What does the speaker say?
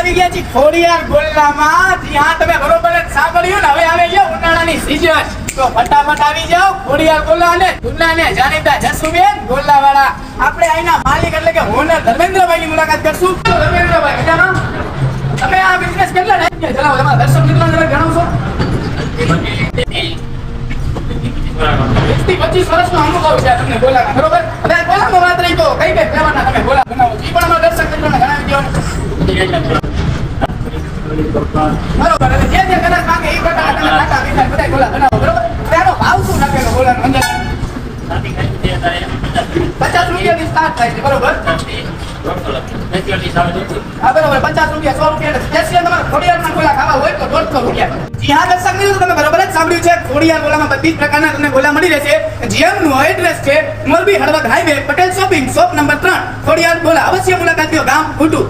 આવી ગયા છીએ ખોડિયાર ગોલ્લામાં. જ્યાં તમે બરોબર જ સાંભળ્યું ને, હવે આવે છે ઉનાળાની સીઝન. તો ફટાફટ આવી જાઓ ખોડિયાર ગોલ્લા અને દુનિયાને જાણીતા જસુબેન ગોલ્લાવાળા. આપણે અહીંના માલિક એટલે કે ઓનર ધર્મેન્દ્રભાઈની મુલાકાત કરશું. ધર્મેન્દ્રભાઈ મજામાં? તમે આ બિઝનેસ કેટલા ટાઈમથી ચલાવો? તમારા દર્શક મિત્રોને જરા જણાવશો. 20-25 વર્ષનો અનુભવ છે તમને ગોલ્લાનો, બરોબર? હવે ગોલ્લામાં વાત રહી તો કઈ કઈ ફ્લેવરના તમે ગોલ્લા બનાવો છો? ઈ પણ અમારા દર્શક મિત્રોને જણાવી દો. બરોબર, એટલે જે જે કદાચ માંગે એ પ્રકારના તમે ખાટા મીઠા બધા ગોલ્લા બનાવો, બરોબર? તેનો ભાવ શું રાખેલો ગોલ્લાનો અંદર? 50 રૂપિયાથી સ્ટાર્ટ થાય છે, બરોબર? હા, બરોબર. 50 રૂપિયા, 100 રૂપિયા, સ્પેશિયલ તમારે ખોડિયારના ગોલ્લા ખાવા હોય તો 150 રૂપિયા. જી હા દર્શક મિત્રો, તમે બરોબર જ સાંભળ્યું છે. ખોડિયાર ગોલ્લામાં બધી જ પ્રકારના તમને ગોલ્લા મળી રહેશે. જેમનું એડ્રેસ છે Morbi Halvad highway, Patel shopping, shop number 3, Khodiyar Golla. અવશ્ય મુલાકાત લ્યો, ગામ ભૂટુ.